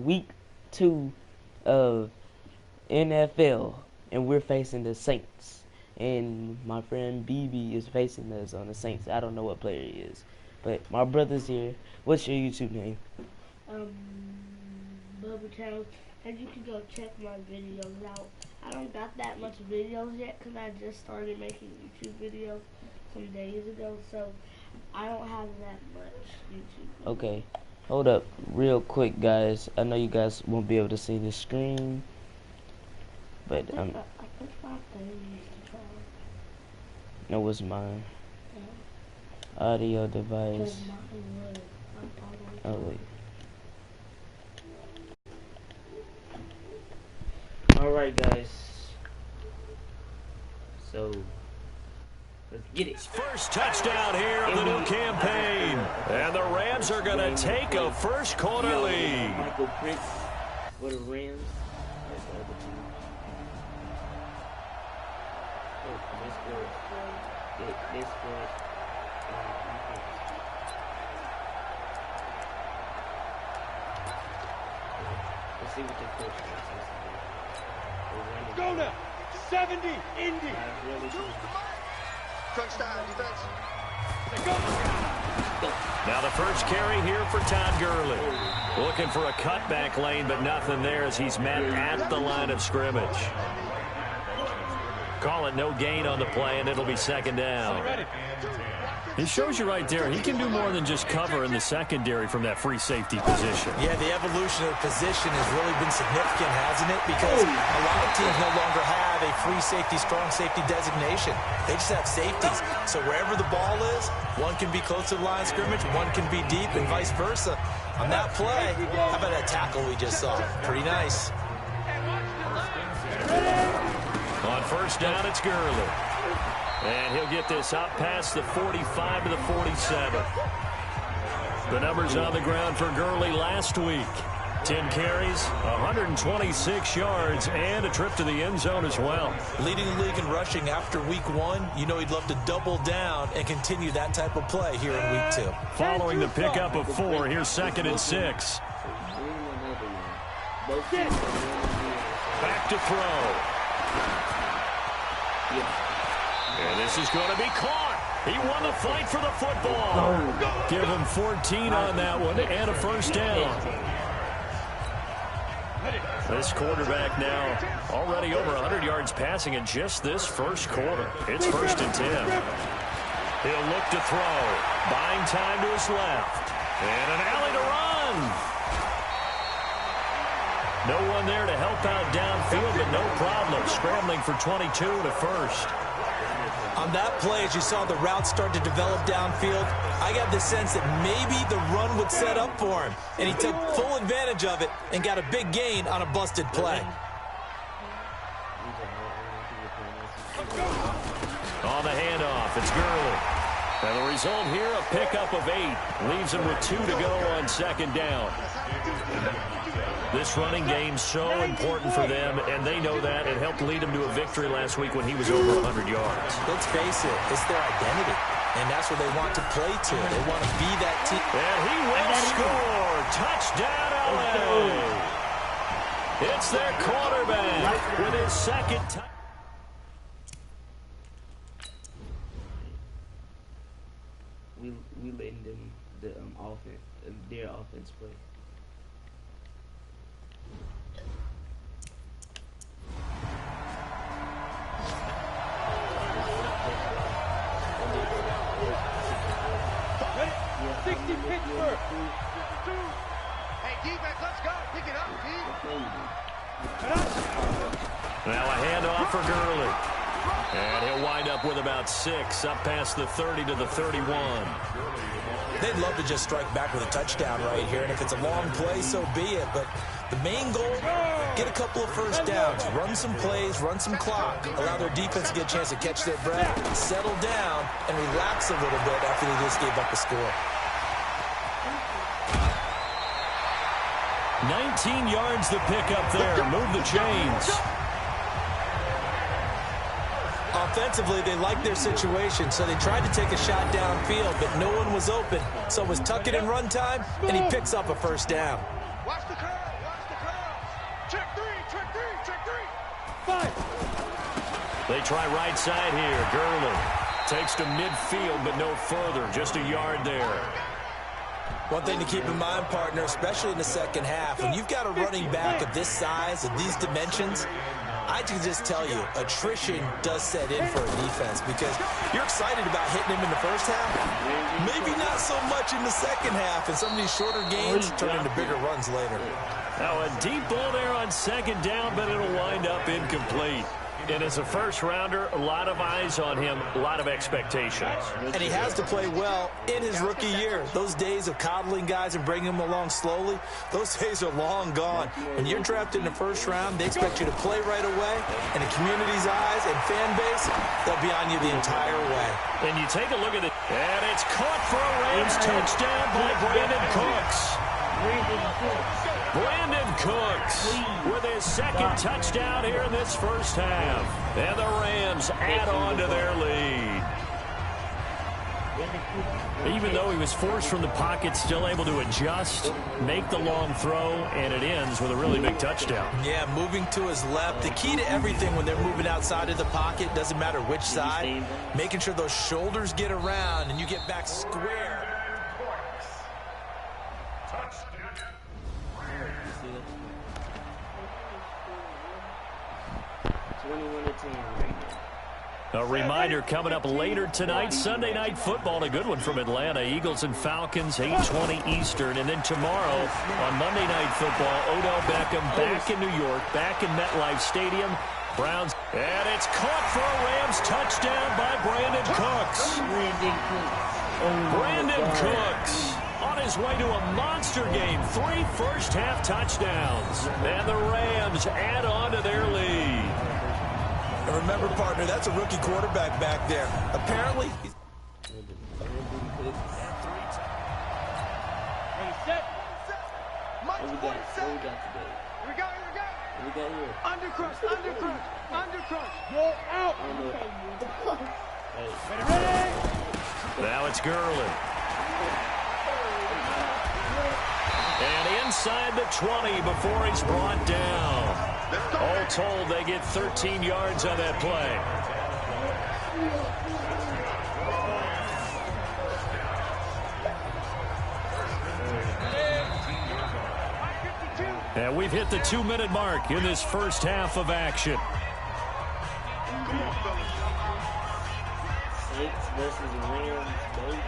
week 2 of NFL, and we're facing the Saints. And my friend BB is facing us on the Saints. I don't know what player he is, but my brother's here. What's your YouTube name? Bubba Town. And you can go check my videos out. I don't got that much videos yet because I just started making YouTube videos some days ago, so I don't have that much YouTube videos. Okay, hold up real quick, guys. I know you guys won't be able to see the screen, but I think my phone used to try. no, it's mine. Yeah. Audio device. Mine would. Oh wait. Alright, guys. So let's get it. First touchdown here of the new campaign. And the Rams are going to take a first quarter lead. Michael Prince for the Rams. That's the other team. This good. Let's see what the coach says. Go now. 70, Indy. Crunch time, defense. Now the first carry here for Todd Gurley. Looking for a cutback lane, but nothing there as he's met at the line of scrimmage. Call it no gain on the play, and it'll be second down. It shows you right there, he can do more than just cover in the secondary from that free safety position. Yeah, the evolution of the position has really been significant, hasn't it? Because a lot of teams no longer have a free safety, strong safety designation. They just have safeties. So wherever the ball is, one can be close to the line of scrimmage, one can be deep, and vice versa. On that play, how about that tackle we just saw? Pretty nice. On first down, it's Gurley. And he'll get this up past the 45 to the 47. The numbers on the ground for Gurley last week. 10 carries, 126 yards, and a trip to the end zone as well. Leading the league in rushing after week 1, you know he'd love to double down and continue that type of play here in week 2. Following the pickup of 4, here's 2nd and 6. Back to throw. And this is going to be caught. He won the fight for the football. Give him 14 on that one and a first down. This quarterback now already over 100 yards passing in just this first quarter. It's 1st and 10. He'll look to throw. Buying time to his left. And an alley to run. No one there to help out downfield, but no problem. Scrambling for 22 and a first. On that play, as you saw the route start to develop downfield, I got the sense that maybe the run would set up for him. And he took full advantage of it and got a big gain on a busted play. On the handoff, it's Gurley. And the result here, a pickup of 8. Leaves him with 2 to go on 2nd down. This running game's so important for them, and they know that. It helped lead him to a victory last week when he was over 100 yards. Let's face it, it's their identity, and that's what they want to play to. They want to be that team. And he will score. Touchdown, L.A. It's their quarterback with his 2nd touchdown. We letting them their offense play. Hey, defense, let's go. Pick it up, team. Now a handoff for Gurley. And he'll wind up with about 6, up past the 30 to the 31. They'd love to just strike back with a touchdown right here, and if it's a long play, so be it. But the main goal, get a couple of first downs, run some plays, run some clock, allow their defense to get a chance to catch their breath, settle down, and relax a little bit after they just gave up a score. 19 yards to pick up there. Move the chains. Offensively, they liked their situation, so they tried to take a shot downfield, but no one was open. So it was tuck it in run time, and he picks up a first down. Watch the curve. Watch They try right side here. Gurley takes to midfield, but no further. Just a yard there. One thing to keep in mind, partner, especially in the second half, when you've got a running back of this size, of these dimensions, I can just tell you, attrition does set in for a defense because you're excited about hitting him in the first half. Maybe not so much in the second half, and some of these shorter gains turn into bigger runs later. Now a deep ball there on second down, but it'll wind up incomplete. And as a first-rounder, a lot of eyes on him, a lot of expectations. And he has to play well in his rookie year. Those days of coddling guys and bringing them along slowly, those days are long gone. When you're drafted in the first round, they expect you to play right away. And the community's eyes and fan base, they'll be on you the entire way. And you take a look at it, and it's caught for a Rams touchdown by Brandon Cooks. Brandon Cooks with his second touchdown here in this first half. And the Rams add on to their lead. Even though he was forced from the pocket, still able to adjust, make the long throw, and it ends with a really big touchdown. Yeah, moving to his left. The key to everything when they're moving outside of the pocket, doesn't matter which side, making sure those shoulders get around and you get back square. 21-10. A reminder coming up later tonight, Sunday Night Football, a good one from Atlanta. Eagles and Falcons, 8:20 Eastern. And then tomorrow on Monday Night Football, Odell Beckham back in New York, back in MetLife Stadium. Browns. And it's caught for a Rams touchdown by Brandon Cooks. Brandon Cooks on his way to a monster game. 3 first-half touchdowns. And the Rams add on to their lead. And remember, partner, that's a rookie quarterback back there. Apparently, he's... What we got today? Here we go. What we got here? Undercrush. Go out. I don't know. Hey. Ready? Now it's Gurley. And inside the 20 before he's brought down. All told, they get 13 yards on that play. And we've hit the 2-minute mark in this first half of action. Saints versus Rams, baby.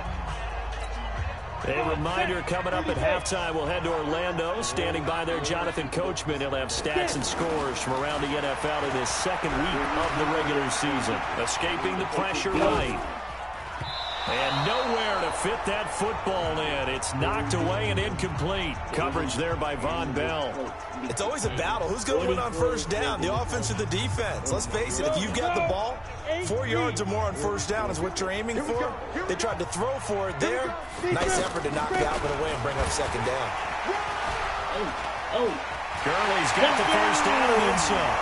A reminder coming up at halftime, we'll head to Orlando. Standing by there, Jonathan Coachman. He'll have stats and scores from around the NFL in this second week of the regular season. Escaping the pressure right. And nowhere to fit that football in. It's knocked away and incomplete. Coverage there by Von Bell. It's always a battle. Who's going to win on first down, the offense or the defense? Let's face it, if you've got the ball, 4 yards or more on first down is what you're aiming for. They tried to throw for it there. Nice effort to knock Galvin away and bring up second down. Gurley's got the first down and some.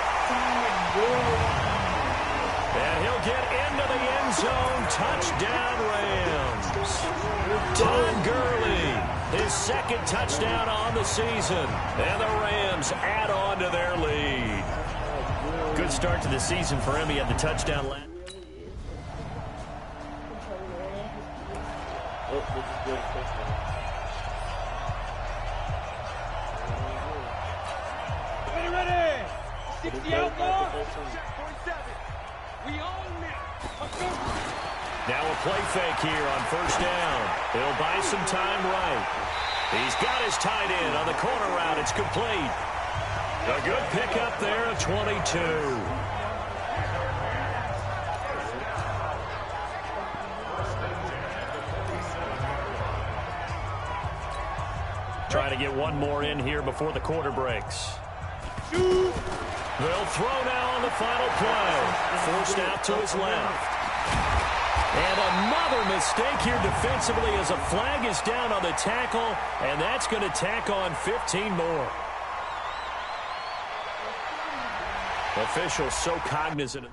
And he'll get into the end zone. Touchdown, Rams. Todd Gurley, his second touchdown on the season. And the Rams add on to their lead. Good start to the season for him. He had the touchdown last. Oh, this is good. Ready? 60 outlaw. 47. We own it. Let's go. Now a play fake here on first down. He'll buy some time right. He's got his tight end on the corner route. It's complete. A good pickup there of 22. Trying to get one more in here before the quarter breaks. They'll throw now on the final play. Forced out to his left. And another mistake here defensively as a flag is down on the tackle, and that's going to tack on 15 more. Officials so cognizant.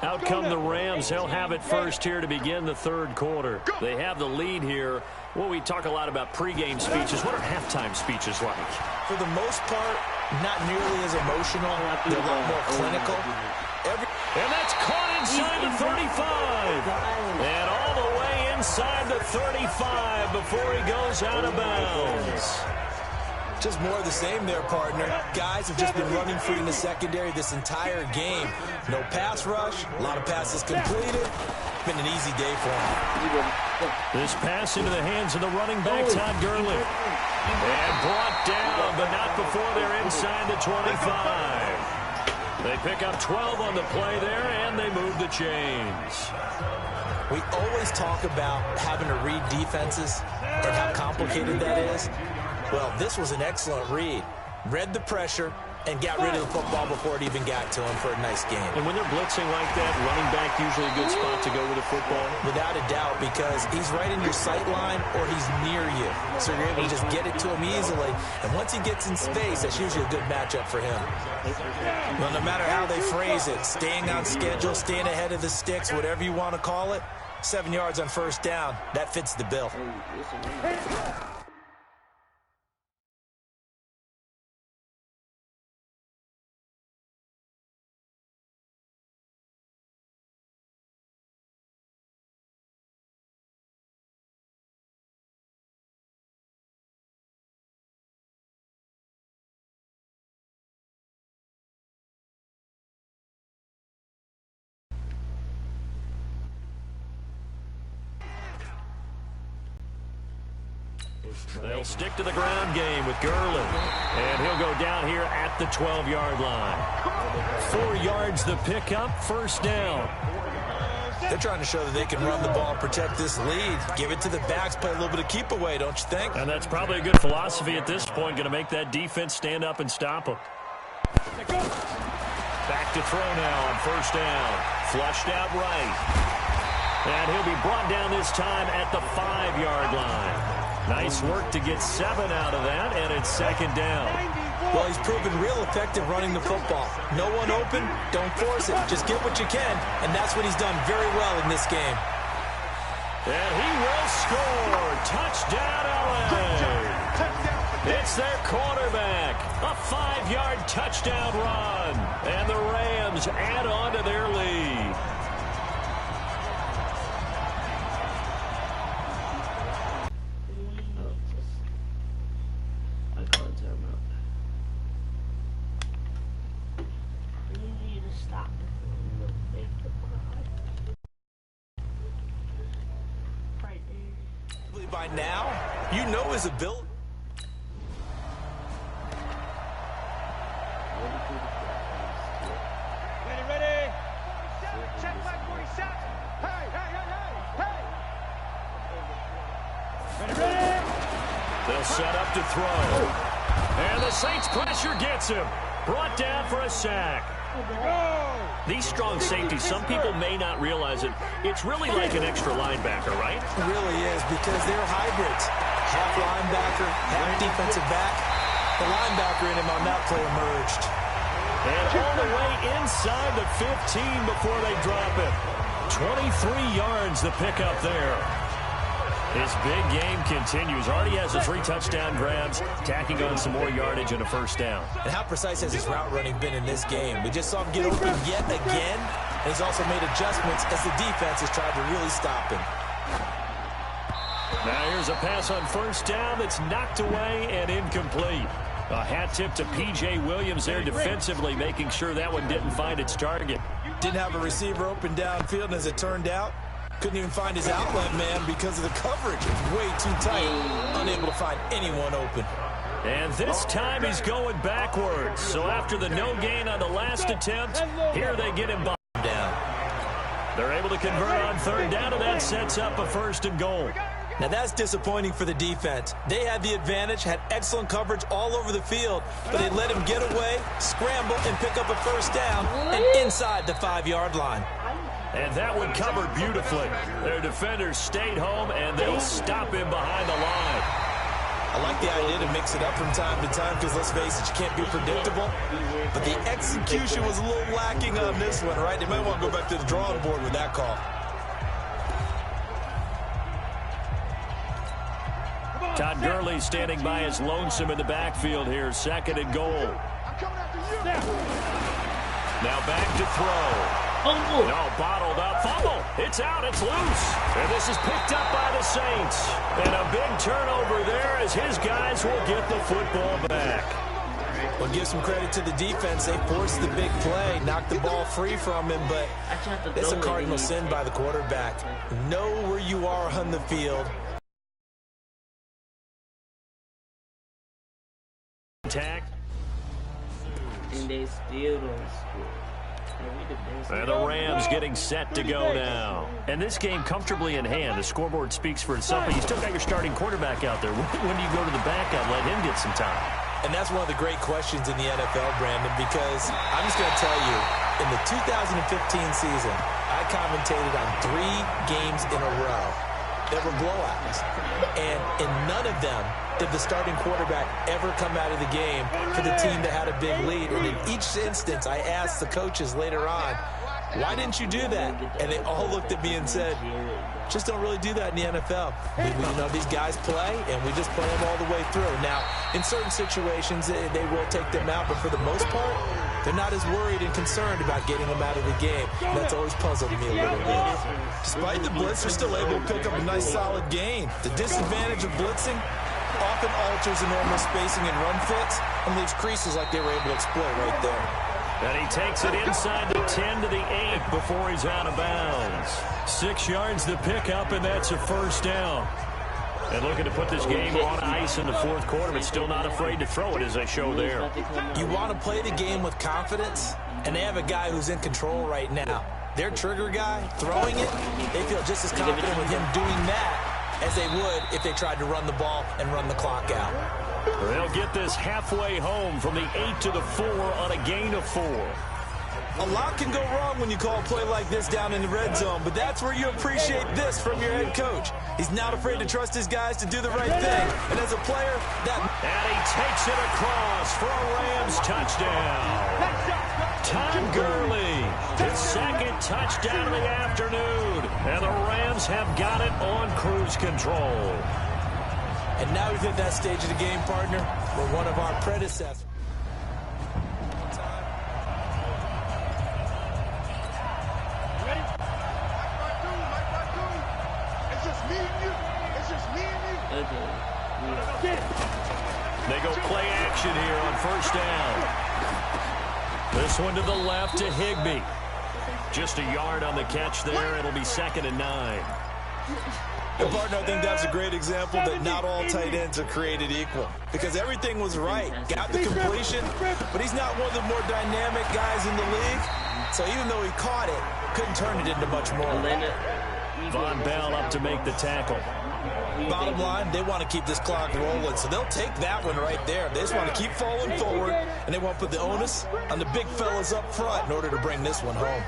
Out come the Rams. They'll have it first here to begin the third quarter. They have the lead here well, we talk a lot about pregame speeches. What are halftime speeches like? For the most part, not nearly as emotional. They're a lot more clinical. And that's caught inside the 35. And all the way inside the 35 before he goes out of bounds. Just more of the same there, partner. Guys have just been running free in the secondary this entire game. No pass rush, a lot of passes completed. Been an easy day for him. This pass into the hands of the running back, Todd Gurley. And brought down, but not before they're inside the 25. They pick up 12 on the play there, and they move the chains. We always talk about having to read defenses and how complicated that is. Well, this was an excellent read. Read the pressure and got rid of the football before it even got to him for a nice game. And when they're blitzing like that, running back usually a good spot to go with the football? Without a doubt, because he's right in your sight line or he's near you. So you're able to just get it to him easily. And once he gets in space, that's usually a good matchup for him. Well, no matter how they phrase it, staying on schedule, staying ahead of the sticks, whatever you want to call it, 7 yards on first down, that fits the bill. They'll stick to the ground game with Gurley. And he'll go down here at the 12-yard line. 4 yards the pickup, first down. They're trying to show that they can run the ball, protect this lead, give it to the backs, play a little bit of keep away, don't you think? And that's probably a good philosophy at this point, going to make that defense stand up and stop them. Back to throw now on first down. Flushed out right. And he'll be brought down this time at the 5-yard line. Nice work to get 7 out of that, and it's second down. Well, he's proven real effective running the football. No one open, don't force it. Just get what you can, and that's what he's done very well in this game. And he will score. Touchdown, LA. It's their quarterback. A 5-yard touchdown run. And the Rams add on to their lead. By now, you know his ability. Ready. Check back 47. Hey. Ready. They'll set up to throw. And the Saints pressure gets him. Brought down for a sack. These strong safeties, some people may not realize it. It's really like an extra linebacker, right? It really is, because they're hybrids. Half linebacker, half defensive back. The linebacker in him on that play emerged. And all the way inside the 15 before they drop it. 23 yards the pickup there. His big game continues. Already has the 3 touchdown grabs, tacking on some more yardage and a first down. And how precise has his route running been in this game? We just saw him get open yet again. And he's also made adjustments as the defense has tried to really stop him. Now here's a pass on first down that's knocked away and incomplete. A hat tip to P.J. Williams there defensively, making sure that one didn't find its target. Didn't have a receiver open downfield, and as it turned out, couldn't even find his outlet man because of the coverage. It's way too tight. Unable to find anyone open. And this time he's going backwards. So after the no gain on the last attempt, here they get him down. They're able to convert on third down, and that sets up a 1st and goal. Now that's disappointing for the defense. They had the advantage, had excellent coverage all over the field, but they let him get away, scramble, and pick up a 1st down, and inside the 5-yard line. And that one covered beautifully. Their defenders stayed home, and they'll stop him behind the line. I like the idea to mix it up from time to time because, let's face it, you can't be predictable. But the execution was a little lacking on this one, right? They might want to go back to the drawing board with that call. Todd Gurley standing by as lonesome in the backfield here. 2nd and goal. Now back to throw. No, bottled up. Fumble. It's out. It's loose. And this is picked up by the Saints. And a big turnover there as his guys will get the football back. Well, give some credit to the defense. They forced the big play, knocked the ball free from him, but it's a cardinal sin by the quarterback. Know where you are on the field. And they still don't score. And the Rams getting set to go now. And this game comfortably in hand. The scoreboard speaks for itself, but you still got your starting quarterback out there. When do you go to the backup, let him get some time? And that's one of the great questions in the NFL, Brandon, because I'm just going to tell you, in the 2015 season, I commentated on 3 games in a row that were blowouts. And in none of them did the starting quarterback ever come out of the game for the team that had a big lead. And in each instance, I asked the coaches later on, why didn't you do that? And they all looked at me and said, just don't really do that in the NFL. You know, these guys play, and we just play them all the way through. Now, in certain situations, they will take them out, but for the most part, they're not as worried and concerned about getting them out of the game. And that's always puzzled me a little bit. Despite the blitz, they're still able to pick up a nice, solid gain. The disadvantage of blitzing often alters the normal spacing and run fits and leaves creases like they were able to exploit right there. And he takes it inside the 10 to the 8 before he's out of bounds. 6 yards to pick up, and that's a first down. And looking to put this game on ice in the 4th quarter, but still not afraid to throw it as they show there. You want to play the game with confidence, and they have a guy who's in control right now. Their trigger guy, throwing it, they feel just as confident with him doing that as they would if they tried to run the ball and run the clock out. They'll get this halfway home from the 8 to the 4 on a gain of 4. A lot can go wrong when you call a play like this down in the red zone, but that's where you appreciate this from your head coach. He's not afraid to trust his guys to do the right thing. And as a player, that... And he takes it across for a Rams touchdown. Todd Gurley, his 2nd touchdown of the afternoon. And the Rams have got it on cruise control. And now we've hit that stage of the game, partner, where one of our predecessors. They go play action here on 1st down. This one to the left to Higbee. Just a yard on the catch there. It'll be 2nd and 9. And partner, I think that's a great example that not all tight ends are created equal. Because everything was right. Got the completion, but he's not one of the more dynamic guys in the league. So even though he caught it, couldn't turn it into much more. Von Bell up to make the tackle. Bottom line, they want to keep this clock rolling, so they'll take that one right there. They just want to keep falling forward, and they want to put the onus on the big fellas up front in order to bring this one home.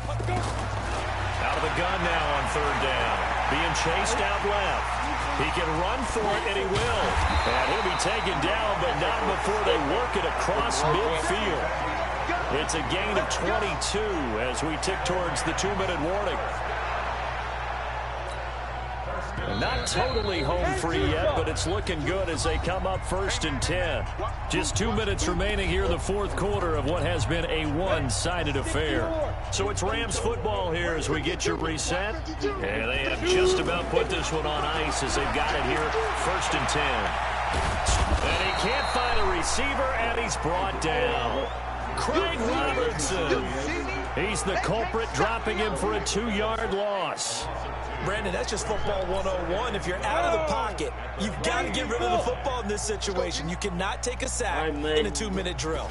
Out of the gun now on 3rd down. Being chased out left. He can run for it, and he will. And he'll be taken down, but not before they work it across midfield. It's a gain of 22 as we tick towards the 2-minute warning. Not totally home free yet, but it's looking good as they come up 1st and 10. Just 2 minutes remaining here in the 4th quarter of what has been a one-sided affair. So it's Rams football here as we get your reset. And they have just about put this one on ice as they've got it here 1st and 10. And he can't find a receiver, and he's brought down. Craig Robertson. He's the culprit, dropping him for a 2-yard loss. Brandon, that's just football 101. If you're out of the pocket, you've got to get rid of the football in this situation. You cannot take a sack in a 2-minute drill.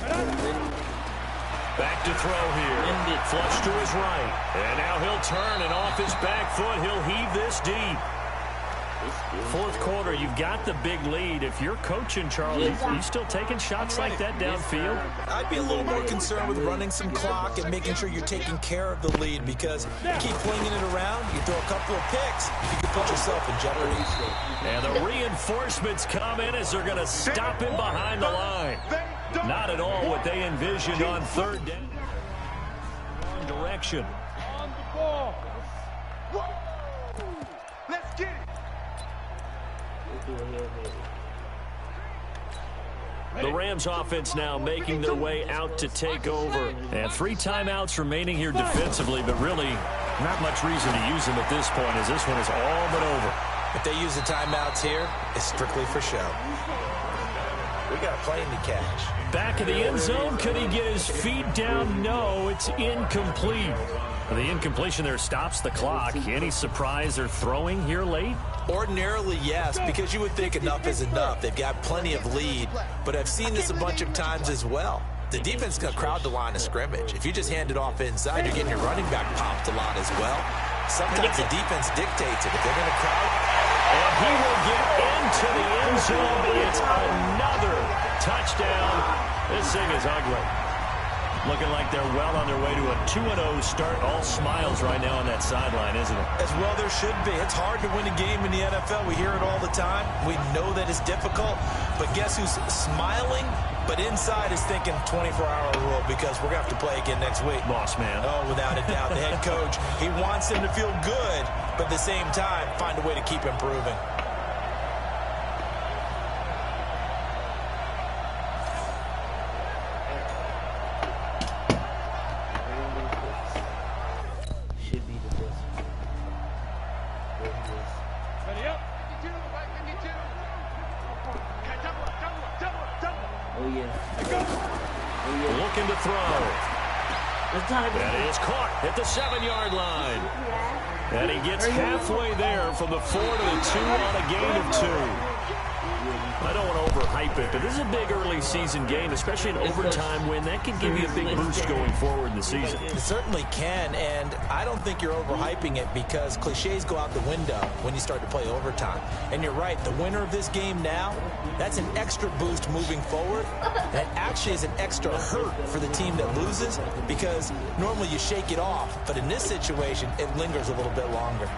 Back to throw here. Flush to his right. And now he'll turn, and off his back foot, he'll heave this deep. 4th quarter, you've got the big lead. If you're coaching, Charlie, are you still taking shots like that downfield? I'd be a little more concerned with running some clock and making sure you're taking care of the lead, because you keep flinging it around, you throw a couple of picks, you can put yourself in jeopardy. And the reinforcements come in as they're going to stop him behind the line. Not at all what they envisioned on 3rd down. Wrong direction. do a Hail Mary. The Rams offense now making their way out to take over. And 3 timeouts remaining here defensively, but really not much reason to use them at this point as this one is all but over. If they use the timeouts here, it's strictly for show. We got a plane to catch. Back in the end zone. Could he get his feet down? No, it's incomplete. The incompletion there stops the clock. Any surprise they're throwing here late? Ordinarily, yes, because you would think enough is enough. They've got plenty of lead, but I've seen this a bunch of times as well. The defense is going to crowd the line of scrimmage. If you just hand it off inside, you're getting your running back popped a lot as well. Sometimes the defense dictates it. If they're going to crowd, and he will get into the end zone. It's another touchdown. This thing is ugly. Looking like they're well on their way to a 2-0 start. All smiles right now on that sideline, isn't it? As well there should be. It's hard to win a game in the NFL. We hear it all the time. We know that it's difficult. But guess who's smiling? But inside is thinking 24-hour rule because we're going to have to play again next week. Boss man. Oh, without a doubt. The head coach, he wants them to feel good, but at the same time, find a way to keep improving. Should be the best. Ready up. 52, right 52. Okay, double up. Oh yeah. Looking to throw. It's time. That is caught at the 7-yard line. And he gets halfway there from the 4 to the 2 on a gain of 2. I don't want to overhype it, but this is a big early season game, especially an overtime win. That can give you a big boost going forward in the season. It certainly can, and I don't think you're overhyping it because cliches go out the window when you start to play overtime. And you're right, the winner of this game now, that's an extra boost moving forward. And it actually is an extra hurt for the team that loses because normally you shake it off, but in this situation, it lingers a little bit longer.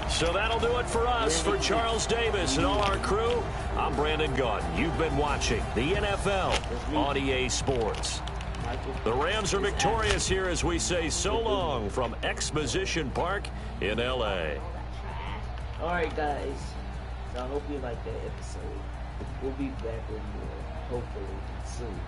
So that'll do it for us. For Charles Davis and all our crew, I'm Brandon Gaudin. You've been watching the NFL on EA Sports. The Rams are victorious here as we say so long from Exposition Park in L.A. Alright guys, so I hope you liked that episode. We'll be back with more, hopefully, soon.